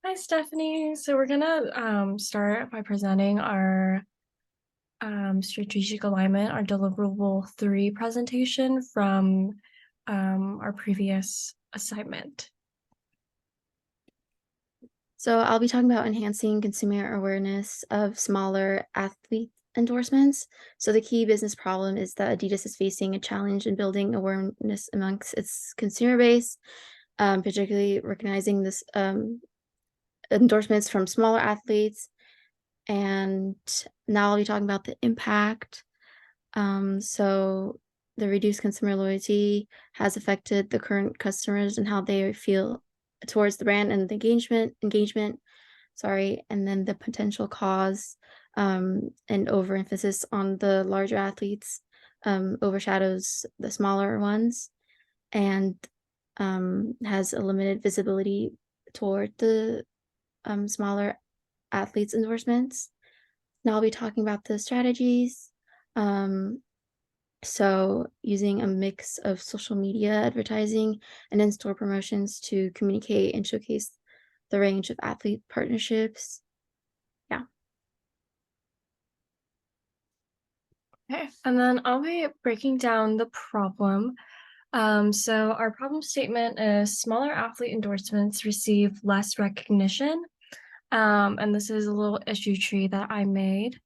Hi, Stephanie. So we're gonna start by presenting our strategic alignment, our Deliverable 3 presentation from our previous assignment. So I'll be talking about enhancing consumer awareness of smaller athlete endorsements. So the key business problem is that Adidas is facing a challenge in building awareness amongst its consumer base, particularly recognizing this endorsements from smaller athletes. And now I'll be talking about the impact. So the reduced consumer loyalty has affected the current customers and how they feel towards the brand and the engagement, sorry, and then the potential cause and overemphasis on the larger athletes overshadows the smaller ones and has a limited visibility toward the smaller athletes endorsements. Now I'll be talking about the strategies. So using a mix of social media advertising and in-store promotions to communicate and showcase the range of athlete partnerships. Yeah. Okay, and then I'll be breaking down the problem. So our problem statement is smaller athlete endorsements receive less recognition. And this is a little issue tree that I made.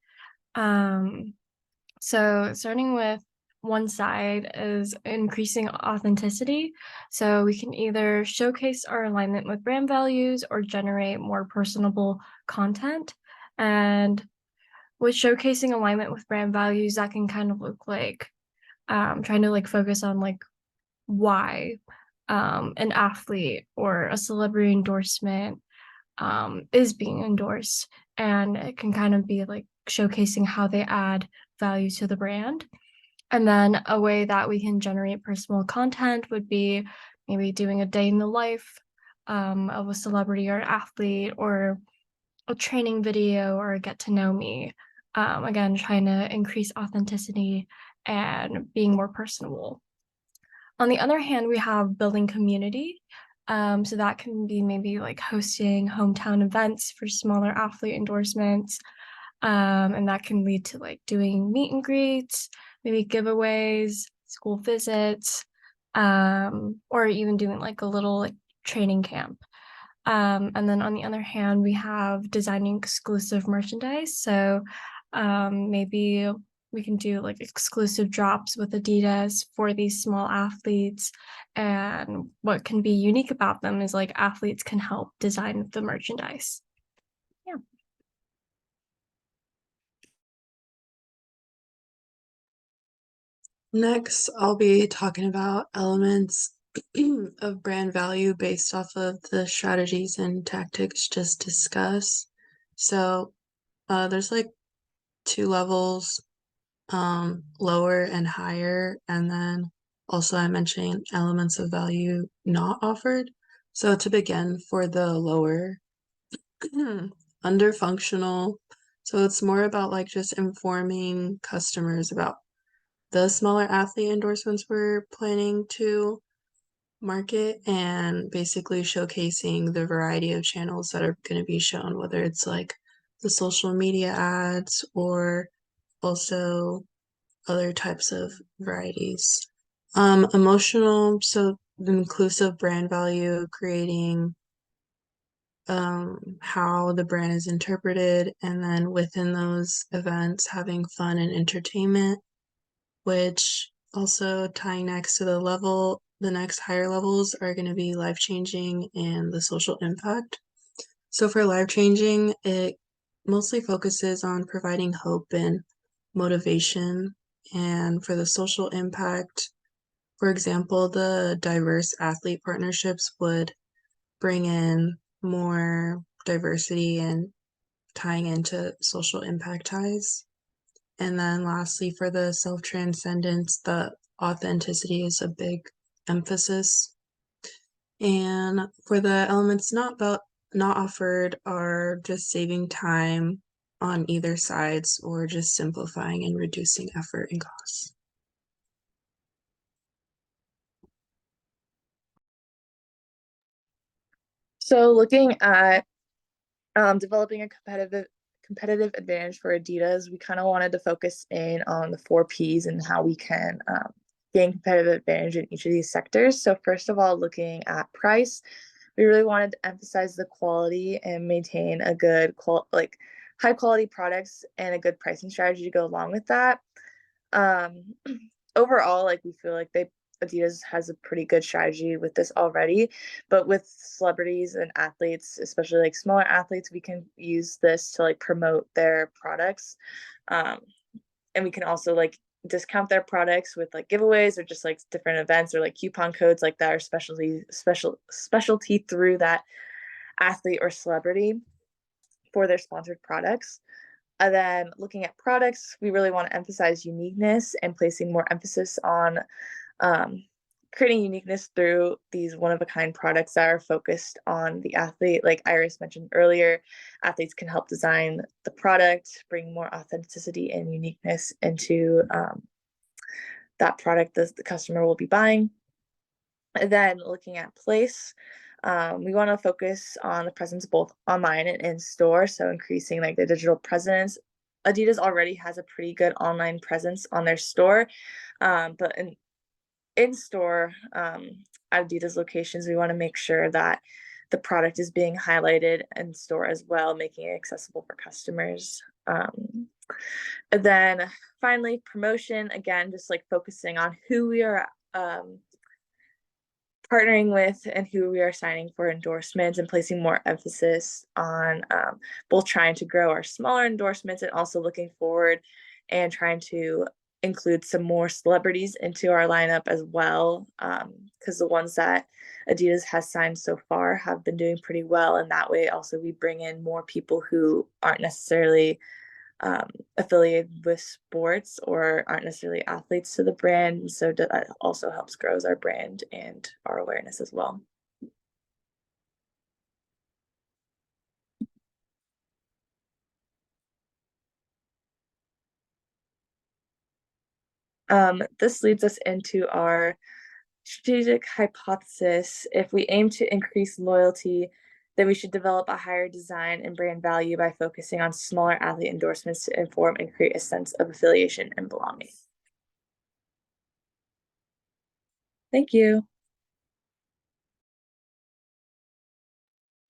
So starting with one side is increasing authenticity. So we can either showcase our alignment with brand values or generate more personable content. And with showcasing alignment with brand values, that can kind of look like trying to like focus on like why an athlete or a celebrity endorsement is being endorsed. And it can kind of be like showcasing how they add value to the brand. And then a way that we can generate personal content would be maybe doing a day in the life of a celebrity or athlete, or a training video, or a get to know me. Again, trying to increase authenticity and being more personable. On the other hand, we have building community. So that can be maybe like hosting hometown events for smaller athlete endorsements. And that can lead to like doing meet and greets, maybe giveaways, school visits, or even doing like a little like training camp. And then on the other hand, we have designing exclusive merchandise. So maybe we can do like exclusive drops with Adidas for these small athletes. And what can be unique about them is like athletes can help design the merchandise. Yeah. Next, I'll be talking about elements of brand value based off of the strategies and tactics just discussed. So, there's like two levels, lower and higher, and then also I mentioned elements of value not offered. So to begin, for the lower, under functional, so it's more about like just informing customers about the smaller athlete endorsements we're planning to market and basically showcasing the variety of channels that are going to be shown, whether it's like the social media ads or also other types of varieties. Emotional, so the inclusive brand value, creating how the brand is interpreted, and then within those events, having fun and entertainment, which also tying next to the next higher levels are going to be life changing and the social impact. So for life changing, it mostly focuses on providing hope and motivation. And for the social impact, for example, the diverse athlete partnerships would bring in more diversity and tying into social impact ties. And then lastly, for the self-transcendence, the authenticity is a big emphasis. And for the elements not offered are just saving time on either sides or just simplifying and reducing effort and costs. So looking at Developing a competitive advantage for Adidas, we kind of wanted to focus in on the 4 Ps and how we can gain competitive advantage in each of these sectors. So first of all, looking at price, we really wanted to emphasize the quality and maintain a good high quality products and a good pricing strategy to go along with that. Um, Overall, like we feel like Adidas has a pretty good strategy with this already, but with celebrities and athletes, especially like smaller athletes, we can use this to like promote their products. Um, and we can also like discount their products with like giveaways or just like different events or like coupon codes like that or specialty through that athlete or celebrity for their sponsored products. And then looking at products, we really want to emphasize uniqueness and placing more emphasis on um, creating uniqueness through these one of a kind products that are focused on the athlete. Like Iris mentioned earlier, athletes can help design the product, bring more authenticity and uniqueness into that product that the customer will be buying. And then looking at place, we want to focus on the presence both online and in store, so increasing like the digital presence. Adidas already has a pretty good online presence on their store, but in store Adidas locations, we want to make sure that the product is being highlighted in store as well, making it accessible for customers. And then finally, promotion, again, just like focusing on who we are partnering with and who we are signing for endorsements and placing more emphasis on both trying to grow our smaller endorsements and also looking forward and trying to include some more celebrities into our lineup as well, because the ones that Adidas has signed so far have been doing pretty well, and that way also we bring in more people who aren't necessarily affiliated with sports or aren't necessarily athletes to the brand. So that also helps grows our brand and our awareness as well. This leads us into our strategic hypothesis. If we aim to increase loyalty, then we should develop a higher design and brand value by focusing on smaller athlete endorsements to inform and create a sense of affiliation and belonging. Thank you.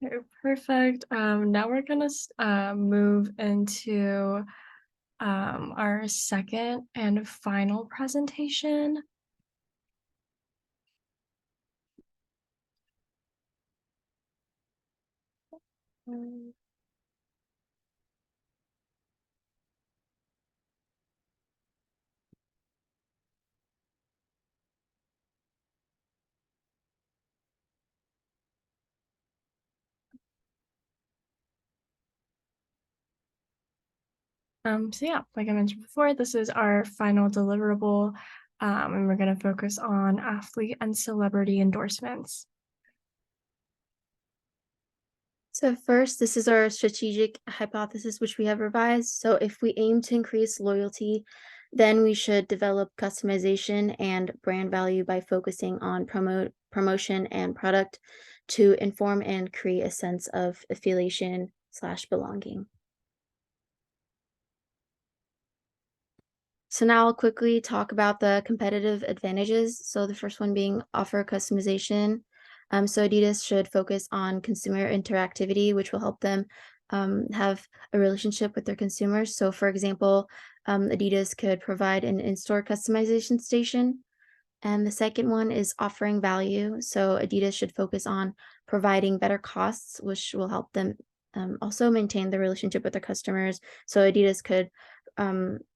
Okay, perfect. Now we're gonna move into our second and final presentation. So yeah, like I mentioned before, this is our final deliverable, and we're going to focus on athlete and celebrity endorsements. So first, this is our strategic hypothesis, which we have revised. So if we aim to increase loyalty, then we should develop customization and brand value by focusing on promotion and product to inform and create a sense of affiliation/belonging. So now I'll quickly talk about the competitive advantages. So the first one being offer customization. So Adidas should focus on consumer interactivity, which will help them have a relationship with their consumers. So for example, Adidas could provide an in-store customization station. And the second one is offering value. So Adidas should focus on providing better costs, which will help them also maintain the relationship with their customers. So Adidas could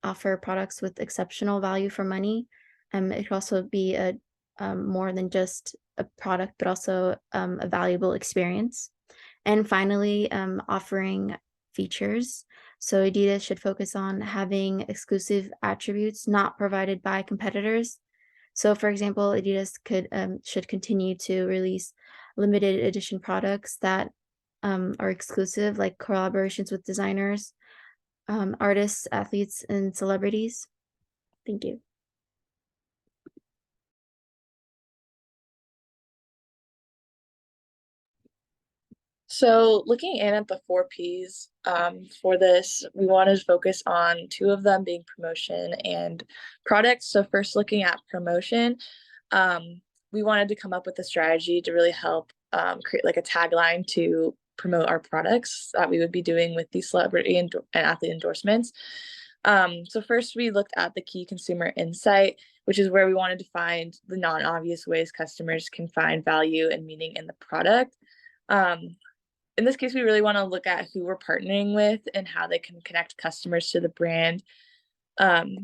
offer products with exceptional value for money. It could also be a more than just a product, but also a valuable experience. And finally, offering features. So Adidas should focus on having exclusive attributes not provided by competitors. So, for example, Adidas should continue to release limited edition products that are exclusive, like collaborations with designers, artists, athletes, and celebrities. Thank you. So looking in at the 4 Ps for this, we wanted to focus on 2 of them being promotion and product. So first looking at promotion, we wanted to come up with a strategy to really help create like a tagline to promote our products that we would be doing with these celebrity and athlete endorsements. So first we looked at the key consumer insight, which is where we wanted to find the non-obvious ways customers can find value and meaning in the product. In this case, we really want to look at who we're partnering with and how they can connect customers to the brand. Um,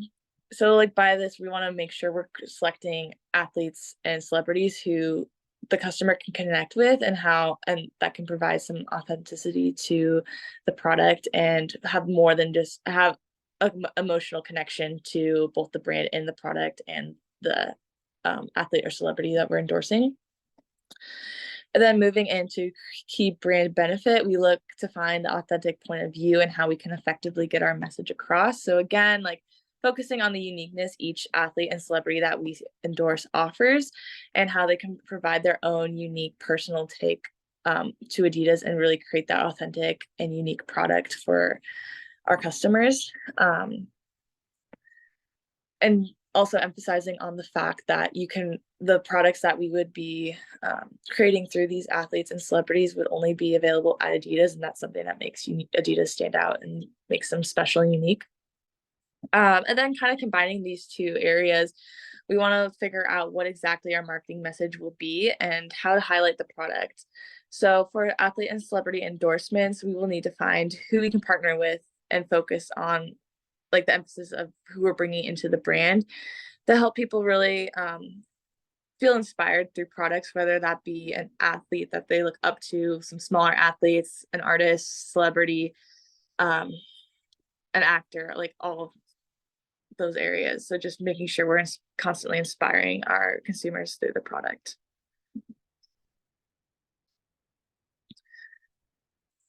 so like by this, we want to make sure we're selecting athletes and celebrities who the customer can connect with and that can provide some authenticity to the product and have more than just have an emotional connection to both the brand and the product and the athlete or celebrity that we're endorsing. And then moving into key brand benefit, we look to find the authentic point of view and how we can effectively get our message across. So again, like focusing on the uniqueness each athlete and celebrity that we endorse offers and how they can provide their own unique personal take to Adidas and really create that authentic and unique product for our customers. And also emphasizing on the fact that the products that we would be creating through these athletes and celebrities would only be available at Adidas, and that's something that makes Adidas stand out and makes them special and unique. And then kind of combining these 2 areas, we want to figure out what exactly our marketing message will be and how to highlight the product. So for athlete and celebrity endorsements, we will need to find who we can partner with and focus on like the emphasis of who we're bringing into the brand to help people really feel inspired through products, whether that be an athlete that they look up to, some smaller athletes, an artist, celebrity, an actor, like all of those areas. So just making sure we're constantly inspiring our consumers through the product.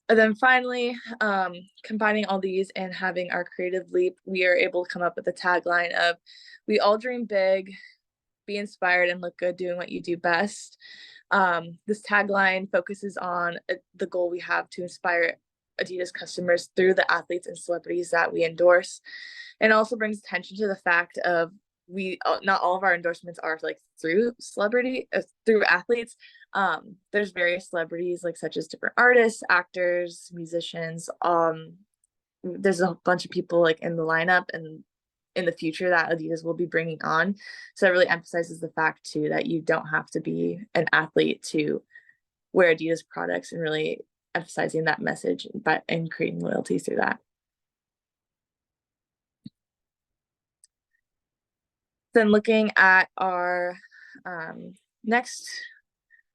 And then finally, combining all these and having our creative leap, we are able to come up with a tagline of "We all dream big, be inspired, and look good doing what you do best." This tagline focuses on the goal we have to inspire Adidas customers through the athletes and celebrities that we endorse, and also brings attention to the fact of not all of our endorsements are like through through athletes. There's various celebrities like such as different artists, actors, musicians. There's a bunch of people like in the lineup and in the future that Adidas will be bringing on. So it really emphasizes the fact too that you don't have to be an athlete to wear Adidas products, and really emphasizing that message and creating loyalty through that. Then looking at our next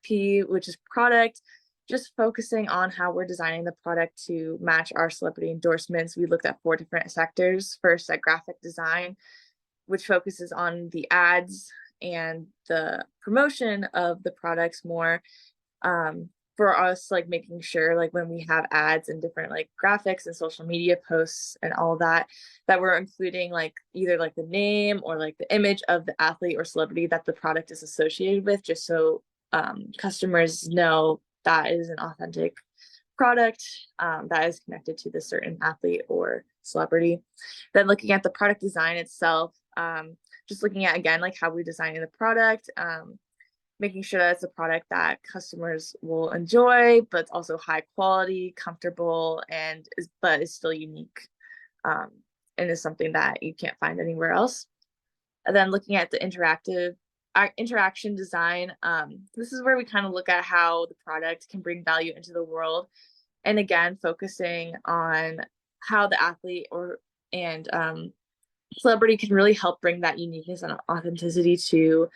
P, which is product, just focusing on how we're designing the product to match our celebrity endorsements. We looked at 4 different sectors. First, at graphic design, which focuses on the ads and the promotion of the products more. For us, like making sure like when we have ads and different like graphics and social media posts and all that we're including like either like the name or like the image of the athlete or celebrity that the product is associated with, just so customers know that is an authentic product that is connected to the certain athlete or celebrity. Then looking at the product design itself, just looking at again like how we're designing the product, making sure that it's a product that customers will enjoy, but it's also high quality, comfortable, but is still unique, and is something that you can't find anywhere else. And then looking at the interaction design, this is where we kind of look at how the product can bring value into the world, and again focusing on how the athlete and celebrity can really help bring that uniqueness and authenticity to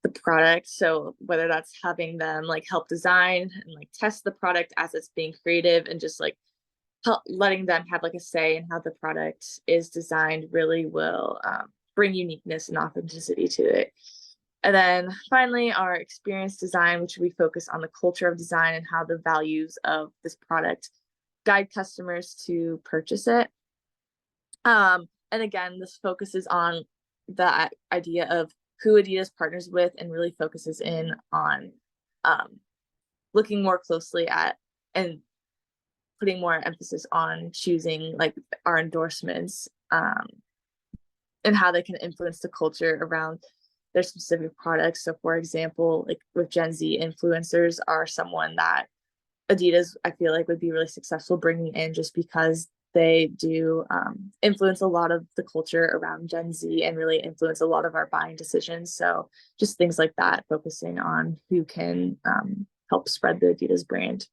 the product. So whether that's having them like help design and like test the product as it's being creative, and just like letting them have like a say in how the product is designed, really will bring uniqueness and authenticity to it. And then finally, our experience design, which we focus on the culture of design and how the values of this product guide customers to purchase it. And again, this focuses on the idea of who Adidas partners with, and really focuses in on looking more closely at and putting more emphasis on choosing like our endorsements and how they can influence the culture around their specific products. So for example, like with Gen Z, influencers are someone that Adidas, I feel like, would be really successful bringing in, just because they do influence a lot of the culture around Gen Z and really influence a lot of our buying decisions. So just things like that, focusing on who can help spread the Adidas brand.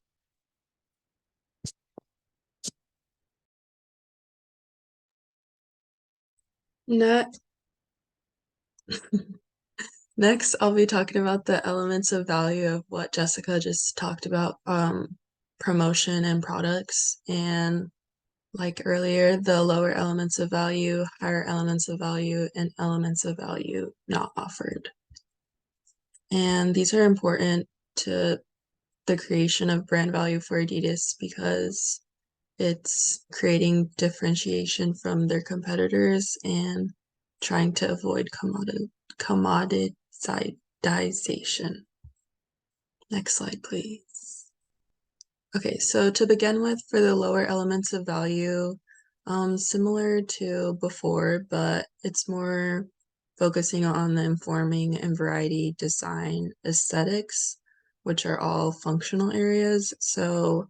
Next, next, I'll be talking about the elements of value of what Jessica just talked about, promotion and products. And like earlier, the lower elements of value, higher elements of value, and elements of value not offered. And these are important to the creation of brand value for Adidas because it's creating differentiation from their competitors and trying to avoid commoditization. Next slide, please. Okay, so to begin with, for the lower elements of value, similar to before, but it's more focusing on the informing and variety, design, aesthetics, which are all functional areas. So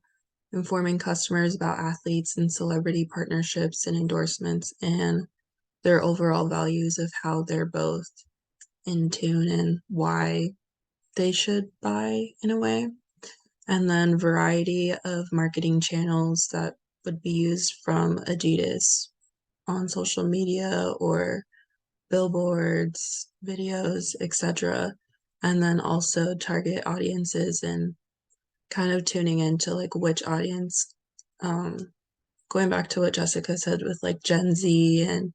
informing customers about athletes and celebrity partnerships and endorsements and their overall values of how they're both in tune and why they should buy in a way. And then variety of marketing channels that would be used from Adidas on social media or billboards, videos, etc. And then also target audiences and kind of tuning into like which audience, going back to what Jessica said with like Gen Z and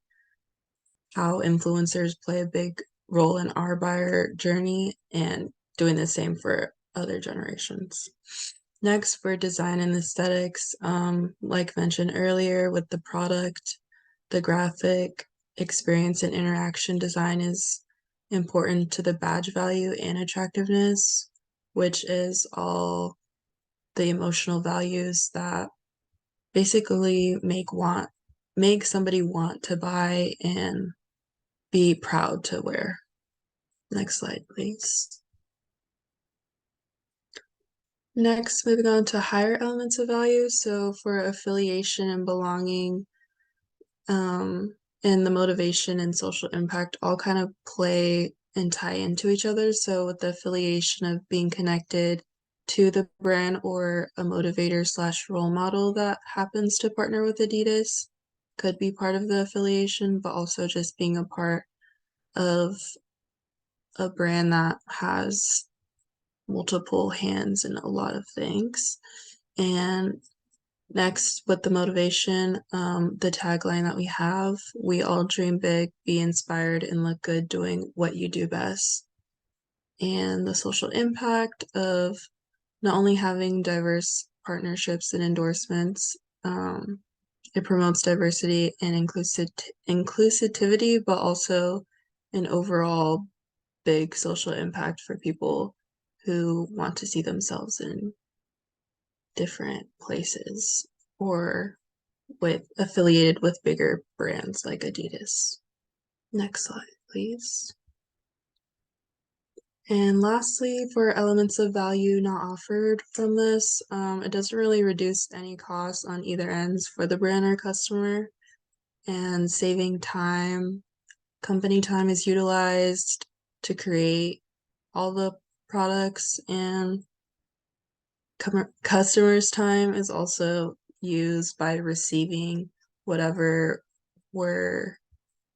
how influencers play a big role in our buyer journey and doing the same for other generations. Next, for design and aesthetics, like mentioned earlier with the product, the graphic experience and interaction design is important to the badge value and attractiveness, which is all the emotional values that basically make somebody want to buy and be proud to wear. Next slide, please. Next, moving on to higher elements of value. So for affiliation and belonging, and the motivation and social impact all kind of play and tie into each other. So with the affiliation of being connected to the brand or a motivator slash role model that happens to partner with Adidas could be part of the affiliation, but also just being a part of a brand that has multiple hands in a lot of things. And next, with the motivation, the tagline that we have, we all dream big, be inspired, and look good doing what you do best. And the social impact of not only having diverse partnerships and endorsements, it promotes diversity and inclusivity, but also an overall big social impact for people who want to see themselves in different places or affiliated with bigger brands like Adidas. Next slide, please. And lastly, for elements of value not offered from this, it doesn't really reduce any costs on either ends for the brand or customer, and saving time. Company time is utilized to create all the products, and customers' time is also used by receiving whatever we're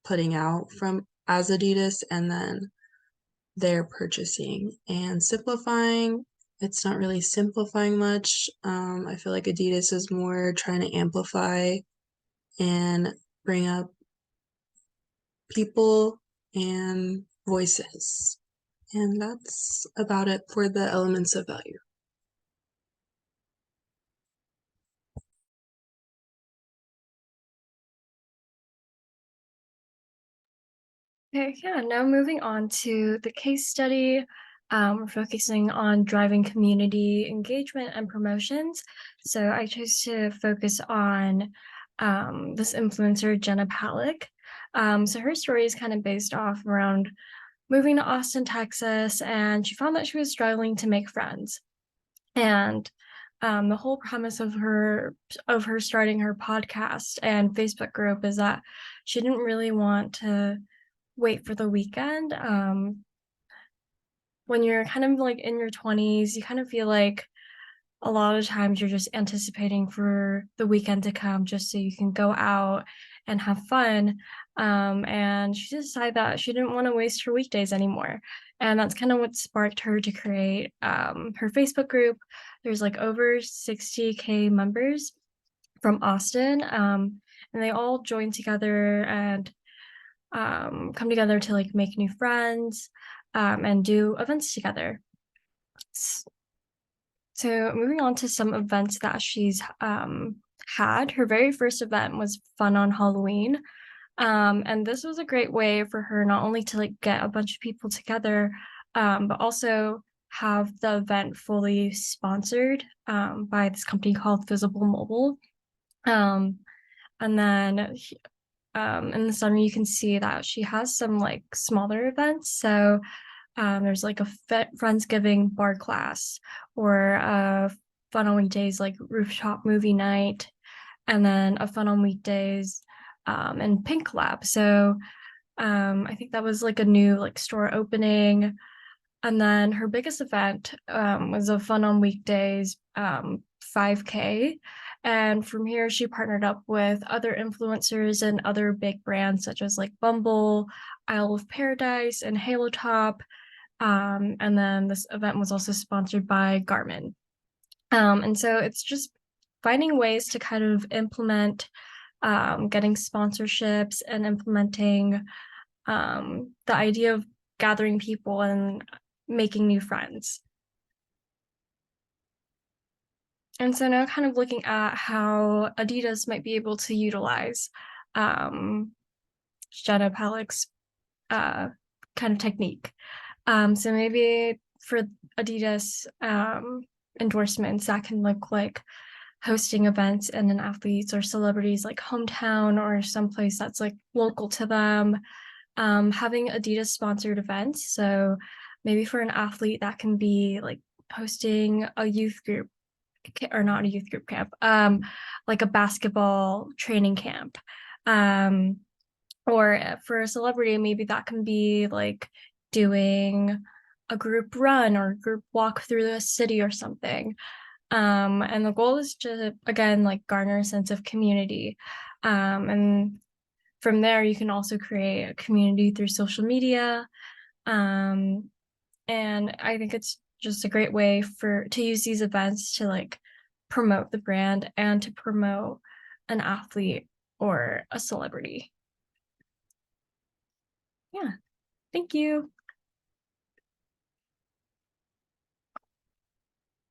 putting out from as Adidas, and then they're purchasing and simplifying. It's not really simplifying much. I feel like Adidas is more trying to amplify and bring up people and voices. And that's about it for the elements of value. Okay, yeah, now moving on to the case study. we're focusing on driving community engagement and promotions. So I chose to focus on this influencer, Jenna Palick. So her story is kind of based off around moving to Austin, Texas, and she found that she was struggling to make friends. And the whole premise of her starting her podcast and Facebook group is that she didn't really want to wait for the weekend. When you're kind of like in your 20s, you kind of feel like a lot of times you're just anticipating for the weekend to come just so you can go out and have fun. And she decided that she didn't want to waste her weekdays anymore. And that's kind of what sparked her to create her Facebook group. There's like over 60K members from Austin. And they all join together and come together to like make new friends and do events together. So moving on to some events that she's had. Her very first event was Fun on Halloween. And this was a great way for her not only to like get a bunch of people together, but also have the event fully sponsored by this company called Visible Mobile. And then in the summer, you can see that she has some like smaller events. So there's like a Friendsgiving bar class or a Fun on Weekdays like rooftop movie night, and then a Fun on Weekdays and Pink Lab. So I think that was like a new like store opening. And then her biggest event was a Fun on Weekdays 5K. And from here, she partnered up with other influencers and other big brands such as like Bumble, Isle of Paradise, and Halo Top. And then this event was also sponsored by Garmin. And so it's just finding ways to kind of implement getting sponsorships and implementing the idea of gathering people and making new friends. And so now kind of looking at how Adidas might be able to utilize Jenna Palick's kind of technique. So maybe for Adidas endorsements, that can look like hosting events in an athlete's or celebrities like hometown or someplace that's like local to them. Having Adidas sponsored events. So maybe for an athlete that can be like hosting a youth group or not a youth group camp, like a basketball training camp. Or for a celebrity, maybe that can be like doing a group run or group walk through the city or something. And the goal is to, again, like garner a sense of community. And from there, you can also create a community through social media. And I think it's just a great way to use these events to like promote the brand and to promote an athlete or a celebrity. Yeah, thank you.